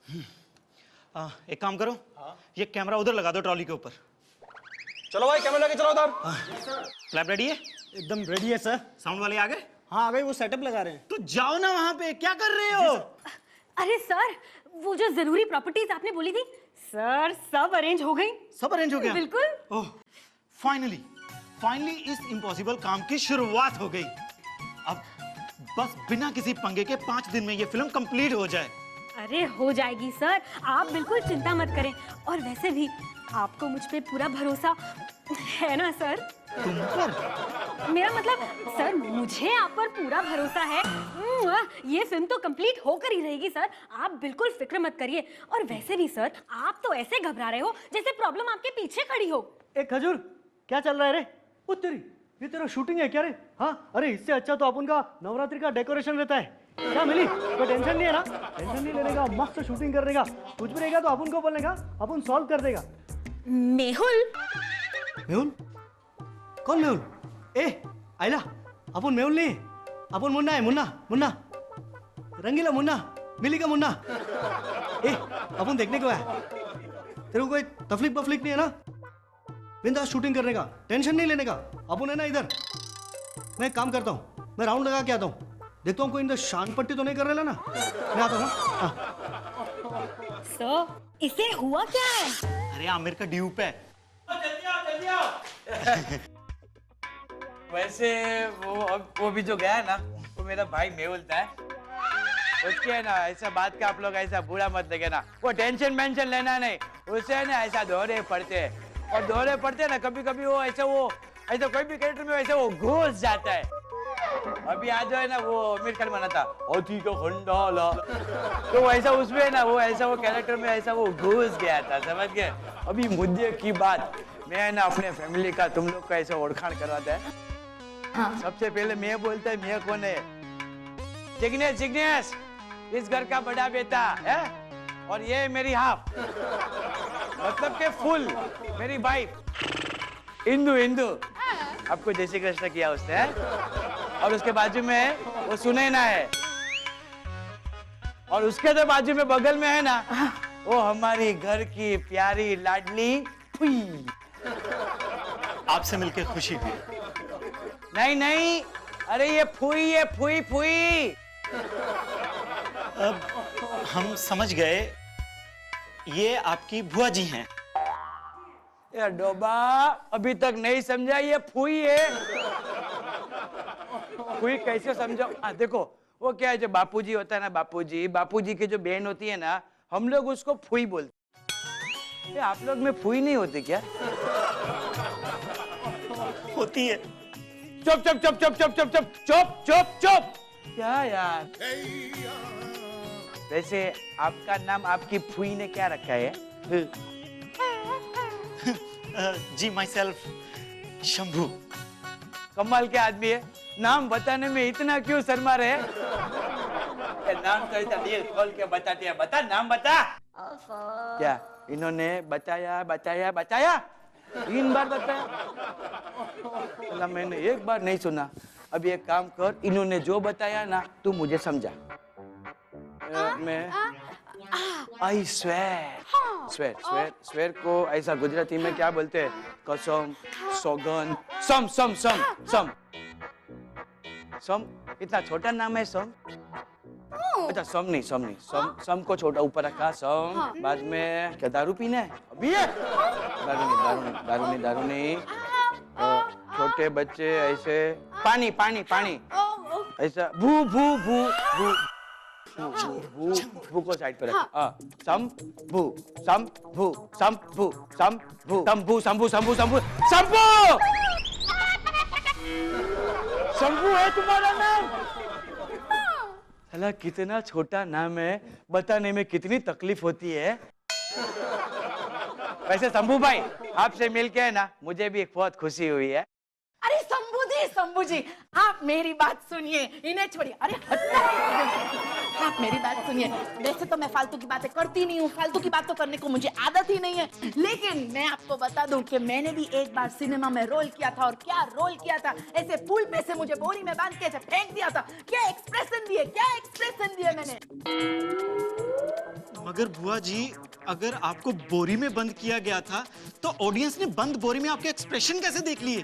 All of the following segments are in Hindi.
एक काम करो, ये कैमरा उधर लगा दो ट्रॉली के ऊपर। चलो भाई कैमरा लेके चलो उधर। क्लैप रेडी है? एकदम रेडी है सर। साउंड वाले आ गए? हाँ आ गए, वो सेटअप लगा रहे हैं। तो जाओ ना वहां पे, क्या कर रहे हो? अरे सर, वो जो जरूरी प्रॉपर्टीज आपने बोली थी सर, सब अरेंज हो गई। सब अरेंज हो गया? बिल्कुल। ओह, फाइनली इस इम्पॉसिबल काम की शुरुआत हो गई। अब बस बिना किसी पंगे के 5 दिन में ये फिल्म कंप्लीट हो जाए। अरे हो जाएगी सर, आप बिल्कुल चिंता मत करें। और वैसे भी आपको मुझ पे पूरा भरोसा है ना सर? तुम पर? मेरा मतलब सर, मुझे आप पर पूरा भरोसा है। ये फिल्म तो कंप्लीट होकर ही रहेगी सर, आप बिल्कुल फिक्र मत करिए। और वैसे भी सर, आप तो ऐसे घबरा रहे हो जैसे प्रॉब्लम आपके पीछे खड़ी हो। एक खजूर, क्या चल रहा है रे? ओ तेरी, ये तेरा शूटिंग है क्या रे? हाँ, अरे इससे अच्छा तो अपन का नवरात्रि का डेकोरेशन रहता है। क्या मिली? कोई टेंशन नहीं है ना? टेंशन नहीं लेने का, मस्त शूटिंग करने का। कुछ भी रहेगा तो अपन को बोलने का, अपन सॉल्व कर देगा। मेहुल? मेहुल? कौन मेहुल? ए आइला, अपन मेहुल नहीं, अपन मुन्ना है। मुन्ना रंगीला मुन्ना, मिली का मुन्ना। ए अपन देखने को है, तेरे को कोई तकलीफ नहीं है ना? बिंदास शूटिंग करने का, टेंशन नहीं लेने का। अपन है ना इधर। मैं काम करता हूँ, मैं राउंड लगा के आता हूँ, देखता हूँ कोई इधर शान पट्टी तो नहीं कर रहा ना। मैं आता हूँ। सर, इसे हुआ क्या है? अरे आमिर का ड्यूप है। जल्दी आओ। वैसे वो भी जो गया है ना, वो मेरा भाई मेहुल था। उसके है ना, ऐसा बात का आप लोग ऐसा बुरा मत लगे ना। वो टेंशन मेंशन लेना नहीं, उसे है ना ऐसा दौरे पड़ते हैं। और दौरे पड़ते हैं ना, कभी कभी वो ऐसा कोई भी कैरेक्टर में वैसे वो घुस जाता है। अभी आज जो है ना, वो आमिर खान बना था हाथी का खंडाला, तो वैसा उसमें है ना, वो कैरेक्टर में ऐसा वो घुस गया था, समझ गए? अभी मुद्दे की बात, मैं है ना अपने फैमिली का तुम लोग का ऐसा ओळखाण करवाता है। हाँ। सबसे पहले मैं बोलता है, मैं कौन है? जिग्नेश, इस घर का बड़ा बेटा है, और ये मेरी हाफ, मतलब के फुल मेरी वाइफ इंदु। आपको जय श्री कृष्ण किया उसने है? और उसके बाजू में वो सुनैना है, और उसके तो बाजू में बगल में है ना, वो हमारी घर की प्यारी लाडली फुई। आपसे मिलकर खुशी हुई। नहीं, अरे ये फुई। अब हम समझ गए, ये आपकी बुआ जी हैं। यार डोबा, अभी तक नहीं समझा, ये फुई है। फुई कैसे समझो? देखो, वो क्या है, जो बापूजी होता है ना, बापूजी की जो बहन होती है ना, हम लोग उसको फुई बोलते हैं। आप लोग में फुई नहीं होती क्या? होती है। चुप। क्या यार? वैसे आपका नाम आपकी फुई ने क्या रखा है? जी माई सेल्फ शंभू। कमाल के आदमी है, नाम बताने में इतना क्यों शर्मा रहे? नाम तो ऐसा दिल खोल के बताते हैं, बता नाम बता। क्या इन्होंने बताया? 3 बार बताया। अल्लाह, मैंने एक बार नहीं सुना। अब एक काम कर, इन्होंने जो बताया ना, तू मुझे समझा। मैं आई स्वेर को ऐसा गुजराती में क्या बोलते हैं? कसम, सौगन, सम। इतना छोटा नाम है सम। अच्छा सम नहीं, सम को छोटा ऊपर रखा, सम। बाद में क्या दारू पीना है? अभी है? दारू नहीं। छोटे बच्चे ऐसे पानी ऐसा भू को साइड पे रख। शंभू है तुम्हारा नाम? साला कितना छोटा नाम है, बताने में कितनी तकलीफ होती है। वैसे शंभू भाई, आपसे मिलके है ना, मुझे भी बहुत खुशी हुई है। अरे शंभू जी, आप मेरी बात सुनिए, इन्हें छोड़िए। अरे आप मेरी बात सुनिए। वैसे तो मैं फालतू की बातें करती नहीं हूँ, फालतू की बात तो करने को मुझे आदत ही नहीं है, लेकिन मैं आपको बता दूं कि मैंने भी एक बार सिनेमा में रोल किया था। और क्या रोल किया था? ऐसे पुल पे से मुझे बोरी में बांध के ऐसे फेंक दिया था। क्या एक्सप्रेशन दिए मैंने। मगर बुआ जी, अगर आपको बोरी में बंद किया गया था तो ऑडियंस ने बंद बोरी में आपके एक्सप्रेशन कैसे देख लिए?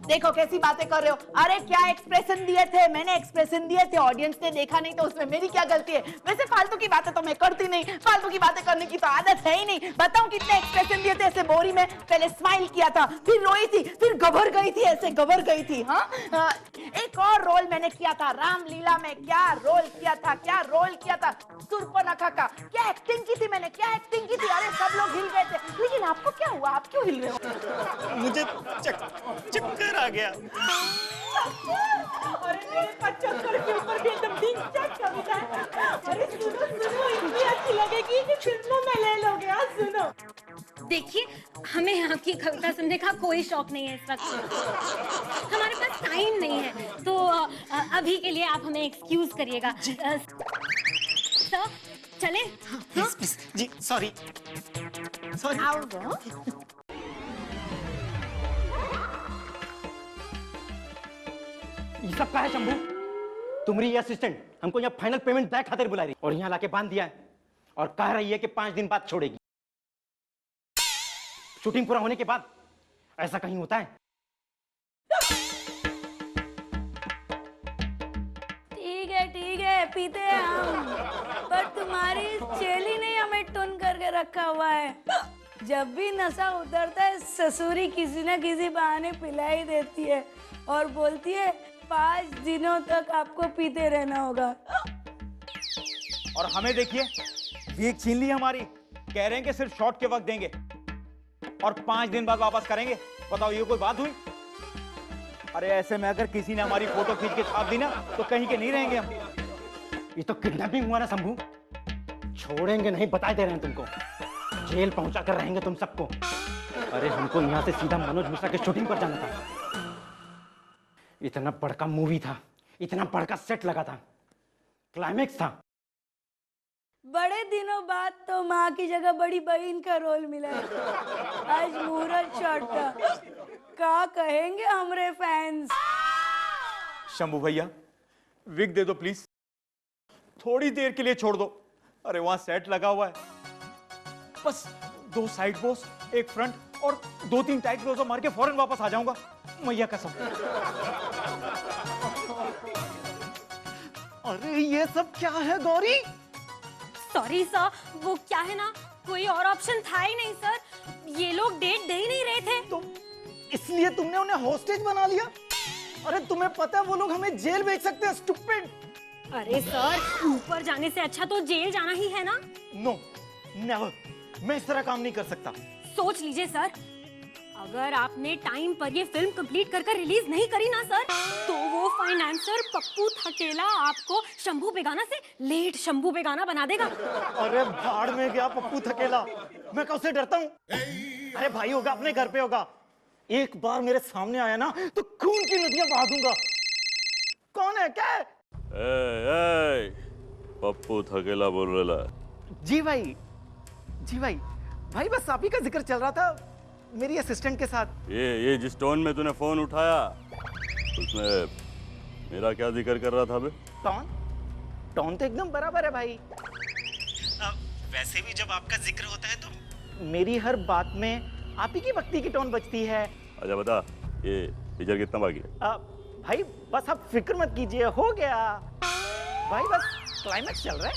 देखो कैसी बातें कर रहे हो। अरे क्या एक्सप्रेशन दिए थे, मैंने एक्सप्रेशन दिए थे, ऑडियंस ने देखा नहीं तो उसमें मेरी क्या गलती है? वैसे फालतू की बातें तो मैं करती नहीं, फालतू की बातें करने की तो आदत है ही नहीं। बताऊं कितने एक्सप्रेशन दिए थे ऐसे बोरी में? पहले स्माइल किया था, फिर रोई थी, फिर घबर गई थी, ऐसे घबर गई थी। हाँ, एक और रोल मैंने किया था रामलीला में। क्या रोल किया था, क्या रोल किया था? सुर्पनखा का। क्या एक्टिंग की थी मैंने, क्या एक्टिंग की थी। अरे सब लोग हिल गए थे, लेकिन आपको क्या हुआ, आप क्यों हिल रहे हो? मुझे चक्कर आ गया। अरे मेरे पचक्कर के ऊपर भी एकदम दिलचस्प कविता है। अरे सुनो सुनो, इतनी अच्छी लगेगी कि फिल्मों में ले लोगे। हाँ सुनो। देखिए, हमें आपकी कविता सुनने का कोई शौक नहीं है इस वक्त। हमारे पास टाइम नहीं है, तो अभी के लिए आप हमें एक्सक्यूज करिएगा। सर, चले? प्लीज प्लीज जी, सॉरी सॉरी। आओ गो। ये सब का है शंभू? तुम्हारी असिस्टेंट हमको यहाँ फाइनल पेमेंट देने खातिर बुला रही और यहाँ लाके बांध दिया है और कह रही है कि 5 दिन बाद छोड़ेगी। शूटिंग पूरा होने के बाद ऐसा कहीं होता है? ठीक है पीते हैं हम, पर तुम्हारी चेली ने हमें टुन करके रखा हुआ है। जब भी नशा उतरता है ससुरी किसी न किसी बहाने पिला ही देती है और बोलती है 5 दिनों तक आपको पीते रहना होगा। और हमें देखिए, वीक छीन ली हमारी। कह रहे हैं कि सिर्फ शॉट के वक्त देंगे और 5 दिन बाद वापस करेंगे। बताओ ये कोई बात हुई? अरे ऐसे में अगर किसी ने हमारी फोटो खींच के छाप दी ना तो कहीं के नहीं रहेंगे हम। ये तो किडनैपिंग हुआ ना शंभू। छोड़ेंगे नहीं, बता दे रहे हैं तुमको। जेल पहुंचा कर रहेंगे तुम सबको। अरे हमको यहाँ से सीधा मनोज मिश्रा के शूटिंग पर जाना था। इतना बड़का मूवी था, इतना बड़का सेट लगा था, क्लाइमेक्स था। बड़े दिनों बाद तो माँ की जगह बड़ी बहन का रोल मिला है। आज मुहूर्त शॉट का, क्या कहेंगे हमारे फैंस? शंभू भैया, विग दे दो प्लीज, थोड़ी देर के लिए छोड़ दो। अरे वहां सेट लगा हुआ है, बस 2 साइड पोज, 1 फ्रंट और 2-3 टाइट क्लोज मार के फौरन वापस आ जाऊंगा, मैया कसम। अरे ये सब क्या है गौरी? सॉरी सर, वो क्या है ना, कोई और ऑप्शन था ही नहीं सर। ये लोग डेट दे ही नहीं रहे थे। तो इसलिए तुमने उन्हें होस्टेज बना लिया? अरे तुम्हें पता है वो लोग हमें जेल भेज सकते हैं, स्टूपिड। अरे सर, ऊपर जाने से अच्छा तो जेल जाना ही है ना। नो, नेवर, मैं इस तरह काम नहीं कर सकता। सोच लीजिए सर, अगर आपने टाइम पर ये फिल्म कंप्लीट कर रिलीज नहीं करी ना सर, तो वो फाइनेंसर पप्पू थकेला आपको शंभू बेगाना से लेट शंभू बेगाना बना देगा। अरे भाड़ में गया पप्पू थकेला, मैं कब से डरता हूँ। अरे भाई होगा, अपने घर पे होगा। एक बार मेरे सामने आया ना तो खून की नदियां बहा दूंगा। कौन है, क्या है? ए, पप्पू थकेला बोल रहा है। जी भाई, जी भाई, भाई बस आप ही का जिक्र चल रहा था मेरी असिस्टेंट के साथ। ये जिस टोन में तूने फोन उठाया उसमें मेरा क्या जिक्र कर रहा था बे? टोन तो एकदम बराबर है भाई। वैसे भी जब आपका जिक्र होता है तो मेरी हर बात में आप ही की भक्ति की टोन बजती है। अच्छा बता, ये पिक्चर कितना बाकी है? भाई बस आप फिक्र मत कीजिए, हो गया भाई, बस क्लाइमैक्स चल रहा है।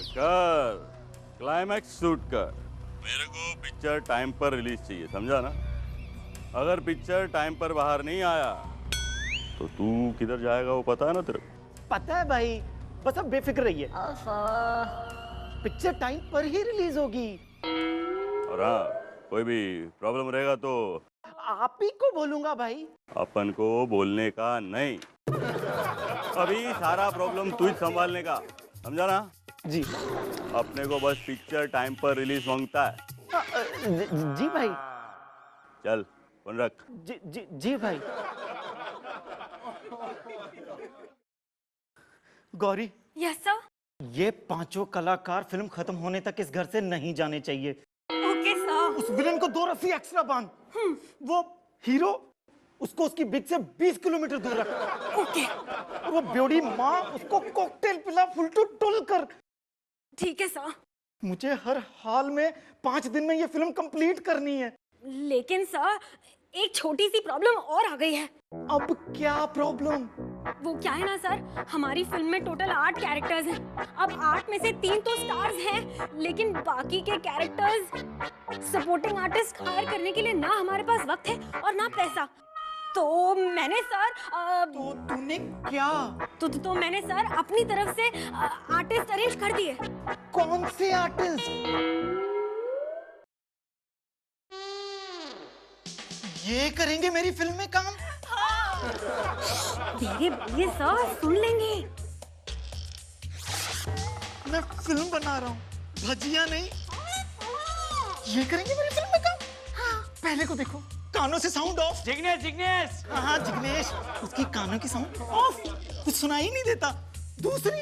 कर क्लाइमैक्स शूट कर। मेरे को पिक्चर टाइम पर रिलीज चाहिए, समझा ना? अगर पिक्चर टाइम पर बाहर नहीं आया तो तू किधर जाएगा वो पता है ना तेरे को? पता है भाई, बस आप बेफिक्र रहिए, पिक्चर टाइम पर ही रिलीज होगी। और हाँ, कोई भी प्रॉब्लम रहेगा तो आप ही को बोलूंगा भाई। अपन को बोलने का नहीं, अभी सारा प्रॉब्लम तू ही संभालने का, समझा ना? जी अपने को बस पिक्चर टाइम पर रिलीज मांगता है। जी भाई। चल फोन रख। जी भाई। Gauri, yes sir. ये 5 कलाकार फिल्म खत्म होने तक इस घर से नहीं जाने चाहिए। Okay sir. उस विलन को 2 रस्सी एक्स्ट्रा बांध। वो हीरो, उसको उसकी बिग से 20 किलोमीटर दूर रख। ओके। वो ब्योड़ी माँ, उसको कॉकटेल पिला, फुल टू टुल कर। ठीक है सर। मुझे हर हाल में 5 दिन में ये फिल्म कंप्लीट करनी है। लेकिन सर एक छोटी सी प्रॉब्लम और आ गई है। अब क्या प्रॉब्लम? वो क्या है ना सर, हमारी फिल्म में टोटल 8 कैरेक्टर्स हैं। अब 8 में से 3 तो स्टार्स हैं, लेकिन बाकी के कैरेक्टर्स सपोर्टिंग आर्टिस्ट हायर करने के लिए ना हमारे पास वक्त है और ना पैसा। तो मैंने सर तो तूने क्या? तो मैंने सर अपनी तरफ से आर्टिस्ट अरेंज कर दिए। कौन से आर्टिस्ट? ये करेंगे मेरी फिल्म में काम? धीरे बोलिए सर, सुन लेंगे। मैं फिल्म बना रहा हूँ, भजिया नहीं। ये करेंगे मेरी फिल्म में काम? पहले को देखो, कानों से साउंड ऑफ। जिग्नेश जिग्नेश हाँ जिग्नेश, उसकी कानों की साउंड ऑफ, कुछ सुनाई नहीं देता। दूसरी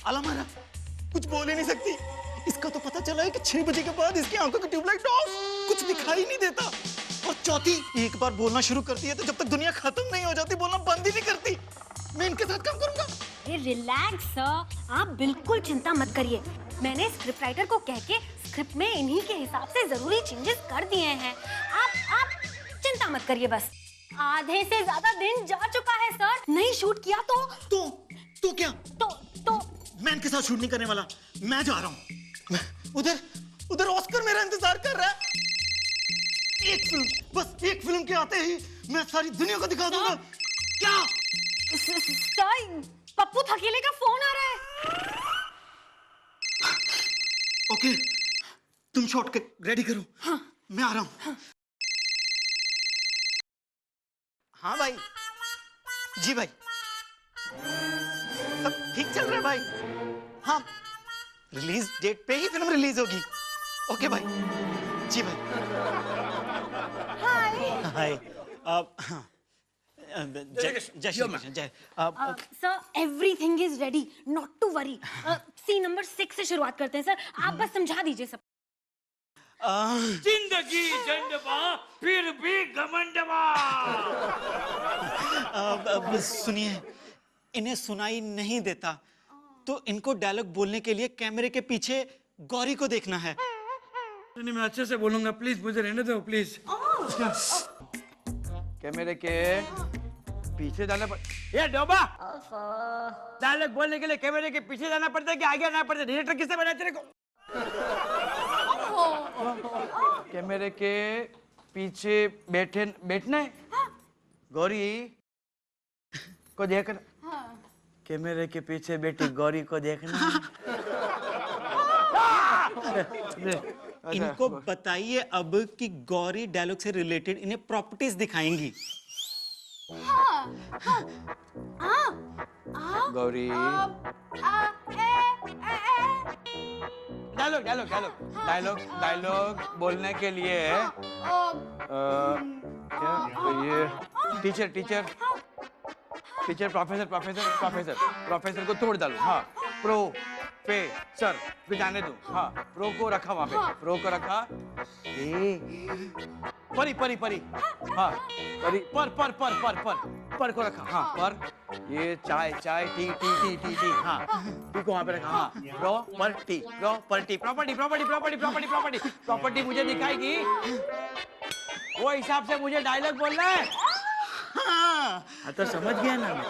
अलमारा, कुछ बोल ही नहीं सकती। इसका तो पता चला है कि 6 बजे के बाद इसकी आंखों की ट्यूबलाइट ऑफ, कुछ दिखाई नहीं देता। और चौथी, एक बार बोलना शुरू करती है तो जब तक दुनिया खत्म नहीं हो जाती बोलना बंद ही नहीं करती। मैं इनके साथ काम करूंगा। रिलैक्स सर, आप बिल्कुल चिंता मत करिए। मैंने स्क्रिप्ट राइटर को कह के स्क्रिप्ट में इन्हीं के हिसाब से जरूरी चेंजेस कर दिए हैं। आप चिंता मत करिए बस। आधे से ज्यादा दिन जा चुका है सर, नहीं शूट किया तो क्या? तो मैं इनके साथ शूट नहीं करने वाला, मैं जा रहा हूँ। उधर ऑस्कर मेरा इंतजार कर रहा है। एक फिल्म, बस एक फिल्म के आते ही मैं सारी दुनिया को दिखा दूंगा। क्या? सर पप्पू थकेले का फोन आ रहा है। ओके, तुम शॉट के रेडी करो। हाँ। मैं आ रहा हूँ। हाँ भाई। जी भाई, सब ठीक चल रहा है भाई। हाँ, रिलीज डेट पे ही फिल्म रिलीज होगी। ओके भाई। जी भाई। हाय। जय श्री कृष्ण। जय। Sir everything is ready, not to worry. Scene number 6 से शुरुआत करते हैं सर, आप बस समझा दीजिए सब। जिंदगी झंडवा फिर भी घमंडवा। सुनिए, इन्हें सुनाई नहीं देता तो इनको डायलॉग बोलने के लिए कैमरे के पीछे गौरी को देखना है। मैं अच्छे से बोलूंगा, प्लीज मुझे रहने दो प्लीज। कैमरे के पीछे जाना पड़ता। ये डोबा, डायलॉग बोलने के लिए कैमरे के पीछे जाना पड़ता है कि आगे आना पड़ता है? डायरेक्टर किससे बना तेरे को? कैमरे के पीछे बैठना है। गौरी को देखना। कैमरे के पीछे बैठी गौरी को देखना। इनको बताइए अब कि गौरी डायलॉग से रिलेटेड इन्हें प्रॉपर्टीज दिखाएंगी। गौरी डायलॉग बोलने के लिए क्या ये टीचर प्रोफेसर को तोड़ डालो। हाँ, प्रोफेसर को जाने दो। हाँ, प्रो को रखा वहां पे, प्रो को रखा। परी हाँ, परी पर को रखा। हाँ, पर ये चाय टी हाँ, टी को वहां पे रखा। हाँ, प्रॉपर्टी मुझे दिखाएगी, वो हिसाब से मुझे डायलॉग बोलना है। हाँ, तो समझ गया ना मैं।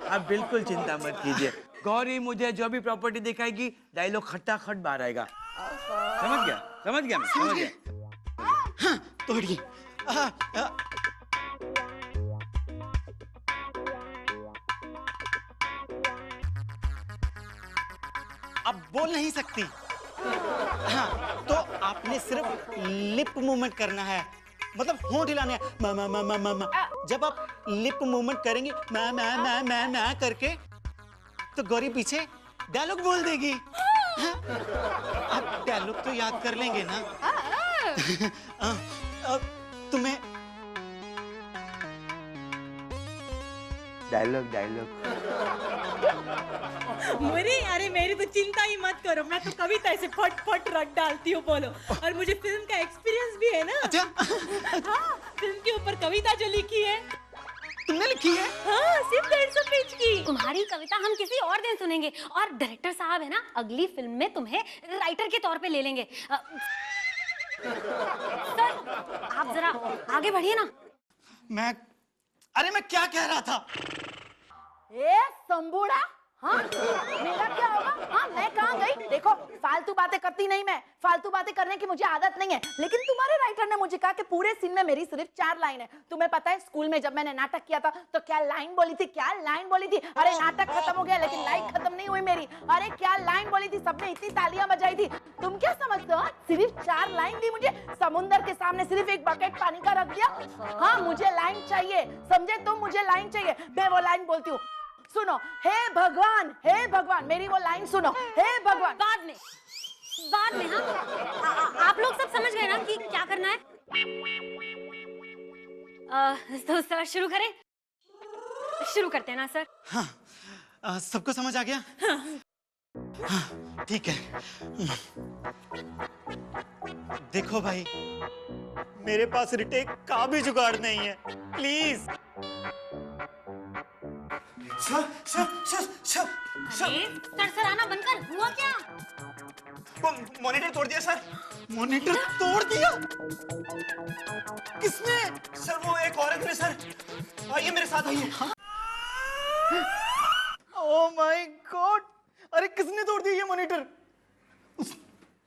आप बिल्कुल चिंता मत कीजिए, गौरी मुझे जो भी प्रॉपर्टी दिखाएगी डायलॉग खट्टा-खट बाहर आएगा। समझ गया मैं। हाँ, तो हटिए। अब बोल नहीं सकती। हाँ, तो आपने सिर्फ लिप मूवमेंट करना है, मतलब होंठ हिलाने हैं। मा। जब आप लिप मूवमेंट करेंगे मैं करके, तो गौरी पीछे डायलॉग बोल देगी। हाँ? आप डायलॉग तो याद कर लेंगे ना? तुम्हें डायलॉग अरे मेरी तो चिंता ही मत करो, मैं तो कविता ऐसे फट रख डालती हूँ, बोलो। और मुझे फिल्म का एक्सपीरियंस भी है ना। अच्छा। हाँ, फिल्म के ऊपर कविता जो लिखी है तुमने लिखी है? हाँ, सिर्फ 150 पेज की। तुम्हारी कविता हम किसी और दिन सुनेंगे, और डायरेक्टर साहब है ना, अगली फिल्म में तुम्हें राइटर के तौर पे ले लेंगे। सर आप जरा आगे बढ़िए ना। अरे मैं क्या कह रहा था? ए संबूढ़ा, हाँ मेरा क्या होगा? हाँ मैं कहाँ गई? देखो फालतू बातें करती नहीं मैं, फालतू बातें करने की मुझे आदत नहीं है, लेकिन तुम्हारे राइटर ने मुझे कहा कि पूरे सीन में मेरी सिर्फ 4 लाइन है। तुम्हें पता है स्कूल में जब मैंने नाटक किया था तो क्या लाइन बोली थी? क्या लाइन बोली थी? अरे नाटक खत्म हो गया लेकिन लाइन खत्म नहीं हुई मेरी। अरे क्या लाइन बोली थी? सबने इतनी तालियां बजाई थी। तुम क्या समझते हो? सिर्फ 4 लाइन दी मुझे, समुंदर के सामने सिर्फ एक बकेट पानी का रख दिया। हाँ मुझे लाइन चाहिए, समझे तुम? मुझे लाइन चाहिए, मैं वो लाइन बोलती हूँ। सुनो, हे भगवान, मेरी वो लाइन सुनो, हे भगवान। बाद में हाँ। आप लोग सब समझ गए ना कि क्या करना है? तो सर शुरू करें? शुरू करते हैं ना सर? हाँ, सबको समझ आ गया? हाँ, ठीक है। देखो भाई, मेरे पास रिटेक का भी जुगाड़ नहीं है, प्लीज। सर अरे सरसराना बनकर हुआ क्या? वो मॉनिटर तोड़ दिया सर। मॉनिटर तोड़ दिया? किसने? सर वो एक औरत ने सर। आइए मेरे साथ आइए। ओह माय गॉड, अरे किसने तोड़ दिया ये मॉनिटर?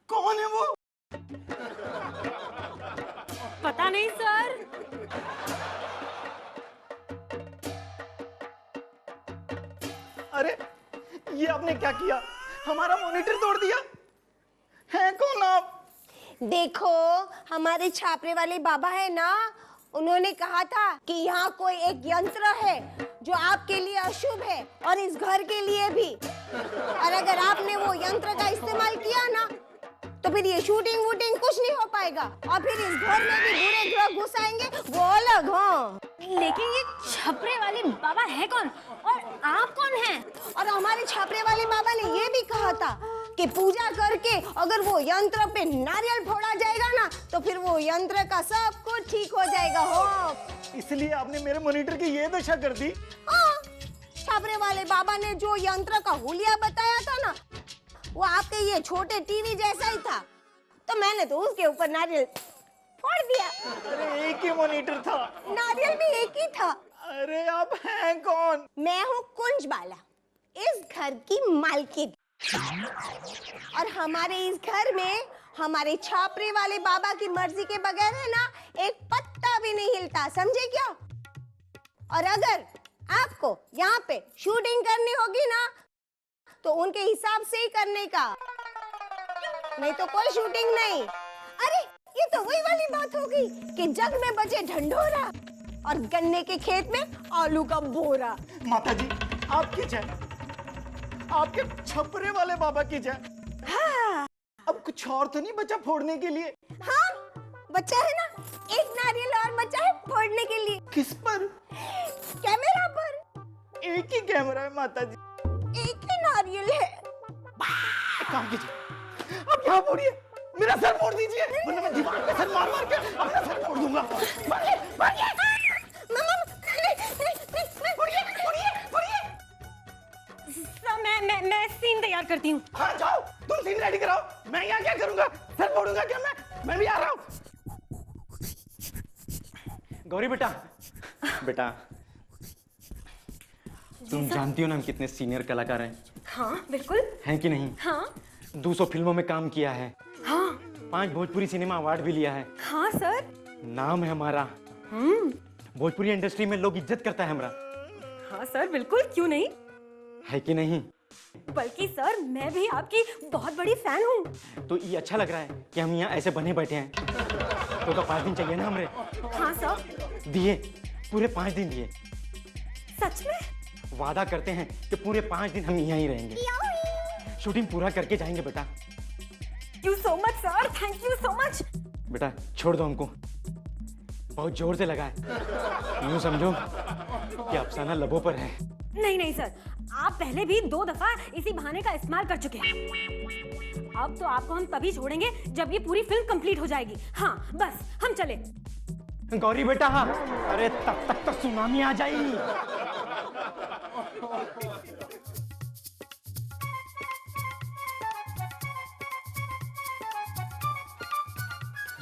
कौन है वो? पता नहीं सर। अरे ये आपने क्या किया? हमारा मॉनिटर तोड़ दिया। हैं कौन आप? देखो हमारे छापरे वाले बाबा है ना, उन्होंने कहा था कि यहाँ कोई एक यंत्र है जो आपके लिए अशुभ है और इस घर के लिए भी, और अगर आपने वो यंत्र का इस्तेमाल किया ना तो फिर ये शूटिंग वूटिंग कुछ नहीं हो पाएगा, और फिर इस घर में भी बुरे ग्रह घुस आएंगे, वो अलग। हाँ लेकिन ये छपरे वाले बाबा है कौन और आप कौन हैं? और हमारे छापरे वाले बाबा ने ये भी कहा था कि पूजा करके अगर वो यंत्र पे नारियल फोड़ा जाएगा ना तो फिर वो यंत्र का सब कुछ ठीक हो जाएगा। हो इसलिए आपने मेरे मॉनिटर की ये दशा कर दी? हाँ, छापरे वाले बाबा ने जो यंत्र का हुलिया बताया था ना, वो आपके ये छोटे टीवी जैसा ही था, तो मैंने तो उसके ऊपर नारियल फोड़ दिया। अरे एक ही मॉनिटर था, नारियल भी एक ही था। अरे आप हैं कौन? मैं हूँ कुंज बाला, इस घर की मालकिन, और हमारे इस घर में हमारे छापरे वाले बाबा की मर्जी के बगैर है ना एक पत्ता भी नहीं हिलता, समझे क्या? और अगर आपको यहाँ पे शूटिंग करनी होगी ना तो उनके हिसाब से ही करने का, नहीं तो कोई शूटिंग नहीं। अरे ये तो वही वाली बात होगी कि जग में बचे ढंढोरा और गन्ने के खेत में आलू का बोरा। माता जी आपकी जय, आपके छपरे वाले बाबा की जय। हाँ अब कुछ और तो नहीं बचा फोड़ने के लिए? हाँ बच्चा है ना, एक नारियल और बचा है फोड़ने के लिए। किस पर? कैमरा पर। एक ही कैमरा है माता जी, एक ही नारियल है। काम कीजिए, अब यहाँ फोड़िए, मेरा सर फोड़ दीजिए, वरना मैं दीवार पे सर मार मार के अपना सर फोड़ दूंगा। फोड़िए, फोड़िए। मैं सीन तैयार करती हूँ। हाँ जाओ, तुम सीन रेडी कराओ, मैं यहाँ क्या करूँगा? सर फोड़ूंगा क्या मैं भी आ रहा हूँ। गौरी बेटा, बेटा तुम जानती हो ना हम कितने सीनियर कलाकार हैं? हाँ बिल्कुल। हैं कि नहीं? हाँ 200 फिल्मों में काम किया है, हाँ 5 भोजपुरी सिनेमा अवार्ड भी लिया है। हाँ सर। नाम है हमारा, भोजपुरी इंडस्ट्री में लोग इज्जत करता है हमारा। हाँ सर बिल्कुल, क्यों नहीं, है कि नहीं? बल्कि सर मैं भी आपकी बहुत बड़ी फैन हूँ। तो ये अच्छा लग रहा है कि हम यहाँ ऐसे बने बैठे हैं, तो 5 दिन चाहिए ना हमरे? हाँ सर। दिए, पूरे 5 दिन दिए। सच में? वादा करते हैं कि पूरे 5 दिन हम यहाँ ही रहेंगे, शूटिंग पूरा करके जाएंगे बेटा। Thank you so much sir, thank you so much। बेटा छोड़ दो हमको, बहुत जोर से लगा है, यूं समझो कि अफसाना लबों पर है। नहीं नहीं सर, आप पहले भी 2 दफा इसी बहाने का इस्तेमाल कर चुके हैं। अब तो आपको हम तभी छोड़ेंगे जब ये पूरी फिल्म कंप्लीट हो जाएगी। हाँ बस हम चले। गौरी बेटा, हाँ। अरे तब तक तो सुनामी आ जाएगी।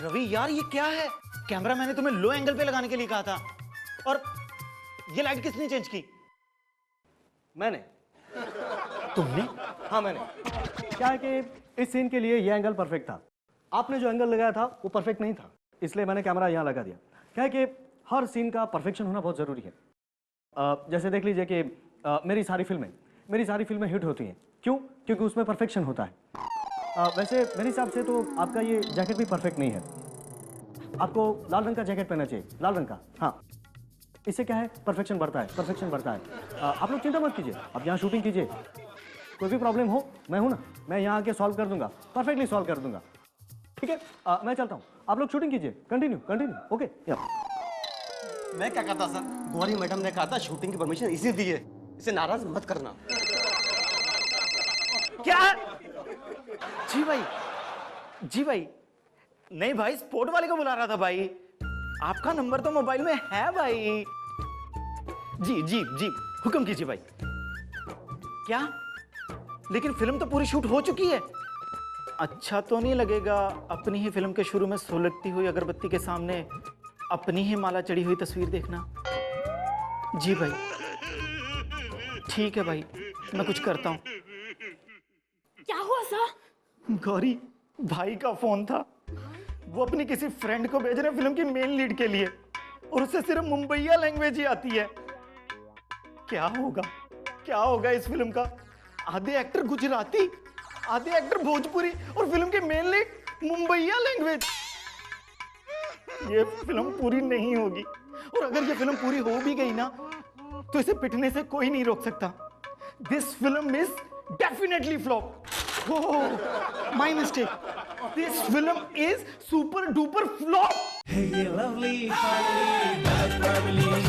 रवि यार ये क्या है? कैमरा मैंने तुम्हें लो एंगल पे लगाने के लिए कहा था, और ये लाइट किसने चेंज की? मैंने। तुमने? हाँ मैंने। क्या है कि इस सीन के लिए ये एंगल परफेक्ट था, आपने जो एंगल लगाया था वो परफेक्ट नहीं था, इसलिए मैंने कैमरा यहाँ लगा दिया। क्या है कि हर सीन का परफेक्शन होना बहुत ज़रूरी है। जैसे देख लीजिए कि मेरी सारी फिल्में हिट होती हैं। क्यों? क्योंकि उसमें परफेक्शन होता है। वैसे मेरे हिसाब से तो आपका ये जैकेट भी परफेक्ट नहीं है। आपको लाल रंग का जैकेट पहनना चाहिए, लाल रंग का। हाँ, इससे क्या है, परफेक्शन बढ़ता है। आप लोग चिंता मत कीजिए, आप यहाँ शूटिंग कीजिए, कोई भी प्रॉब्लम हो मैं हूँ ना, मैं यहाँ आके सॉल्व कर दूंगा, परफेक्टली सॉल्व कर दूंगा। ठीक है, मैं चलता हूँ, आप लोग शूटिंग कीजिए, कंटिन्यू। ओके। मैं क्या करता सर, गौरी मैडम ने कहा था शूटिंग की परमिशन इसी दी है, इसे नाराज मत करना। क्या? जी भाई, नहीं भाई, स्पोर्ट वाले को बुला रहा था भाई, आपका नंबर तो मोबाइल में है भाई। जी, हुक्म कीजिए भाई। क्या? लेकिन फिल्म तो पूरी शूट हो चुकी है। अच्छा तो नहीं लगेगा अपनी ही फिल्म के शुरू में सुलगती हुई अगरबत्ती के सामने अपनी ही माला चढ़ी हुई तस्वीर देखना? जी भाई, ठीक है भाई, मैं कुछ करता हूँ। क्या हुआ सर? गौरी, भाई का फोन था, वो अपनी किसी फ्रेंड को भेज रहे फिल्म की मेन लीड के लिए, और उसे सिर्फ मुंबईया लैंग्वेज ही आती है। क्या होगा इस फिल्म का? आधे एक्टर गुजराती, आधे एक्टर भोजपुरी, और फिल्म की मेन लीड मुंबईया लैंग्वेज। ये फिल्म पूरी नहीं होगी, और अगर ये फिल्म पूरी हो भी गई ना, तो इसे पिटने से कोई नहीं रोक सकता। This film is definitely flop. My mistake. This film is super duper flop. Hey, lovely family, bad family.